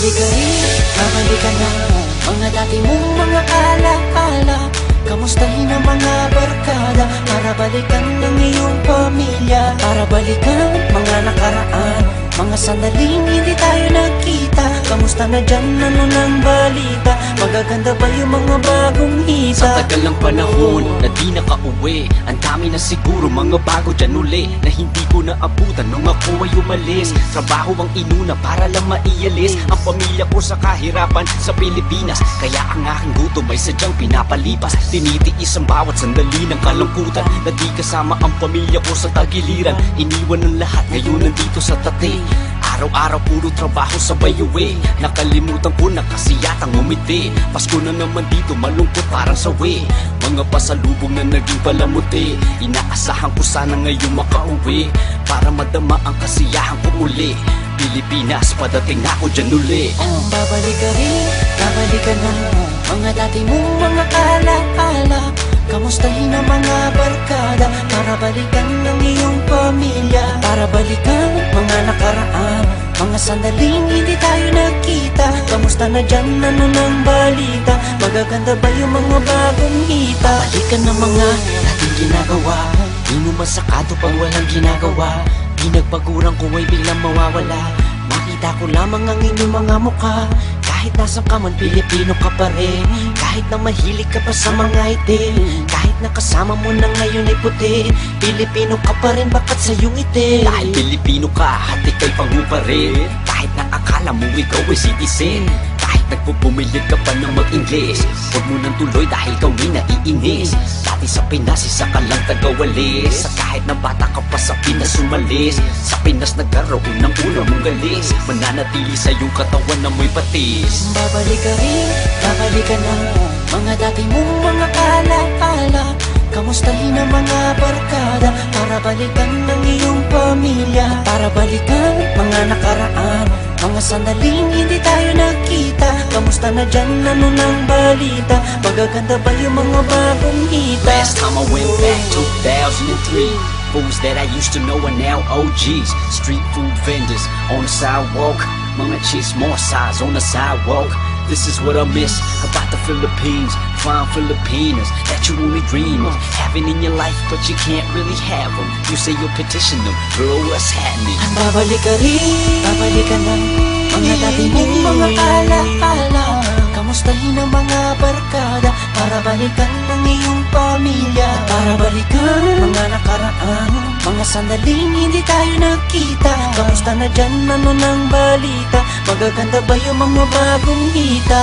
Babalik ka rin, babalik ka na. Mga dati mong mga alaala, kamustahin ang mga barkada, para balikan ng iyong pamilya, para balikan mga nakaraan, mga sandaling hindi tayo nagkita. Kamusta na dyan, ano ng balita? Magaganda ba yung mga bagong hita? Sa tagal ng panahon na di nakauwi, ang dami na siguro mga bago dyan uli, na hindi ko naabutan nung ako ay umalis. Trabaho ang inuna para lang maialis ang pamilya ko sa kahirapan sa Pilipinas. Kaya ang aking gutom ay sadyang pinapalipas. Tinitiis ang bawat sandali ng kalungkutan, na di kasama ang pamilya ko sa tagiliran. Iniwan ng lahat, ngayon nandito sa Tate. Araw-araw puro trabaho sabay uwi, nakalimutan ko na kasi yatang umiti. Pasko na naman dito, malungkot parang sawi, mga pasalubong na naging palamuti. Inaasahan ko sana ngayon makauwi, para madama ang kasiyahan ko uli. Pilipinas, padating na ako dyan uli. Babalik ka rin, babalik ka na. Mga dati mong mga alaala, kamustahin ang mga barkada, para balikan ng iyong pamilya, para balikan mga nakaraan, mga sandaling hindi tayo nagkita. Kamusta na dyan, ano ng balita? Magaganda ba yung mga bagong hita? Balikan ng mga dating ginagawa, di mo masakado pang walang ginagawa. Di nagpagurang ko ay biglang mawawala, makita ko lamang ang inyong mga mukha. Kahit nasan ka man, Pilipino ka pa rin. Kahit na mahilig ka pa sa mga itim, kahit na kasama mo na ngayon ay puti, Pilipino ka pa rin, bakit sa iyong itim? Dahil Pilipino ka, at ika'y pangu pa rin. Kahit na akala mo ikaw ay citizen, kahit nagpupumilit ka pa ng mag-Ingles, huwag mo nang tuloy dahil kami naiinis. Dati sa Pinas, isa ka lang tagawalis, sa kahit na bata ka pa sa Pinas umalis. Sa Pinas nagkaroon ng una mong galis, mananatili sa iyong katawan na mo'y patis. Babalik ka rin, babalik ka na. Mga dati mong mga alaala, kamustahin ang mga barkada, para balikan ng iyong pamilya, para balikan mga nakaraan, mga sandaling hindi tayo nagkita. Kamusta na dyan, ano ng balita? Magaganda ba yung mga bagong hita? Last time I went back, 2003. Fools that I used to know are now OGs. Street food vendors on the sidewalk, mga chicks more size on the sidewalk. This is what I miss about the Philippines. Fine Filipinas that you only dream of having in your life, but you can't really have them. You say you'll petition them, girl, what's happening? Babalik ka rin, babalik ka na. Mga dati mong mga alaala, kamustahin ang mga barkada, para balikan ng iyong pamilya, para balikan mga nakaraan, mga sandaling hindi tayo nagkita. Kamusta na dyan, ano ng balita? Magaganda ba yung mga bagong hita?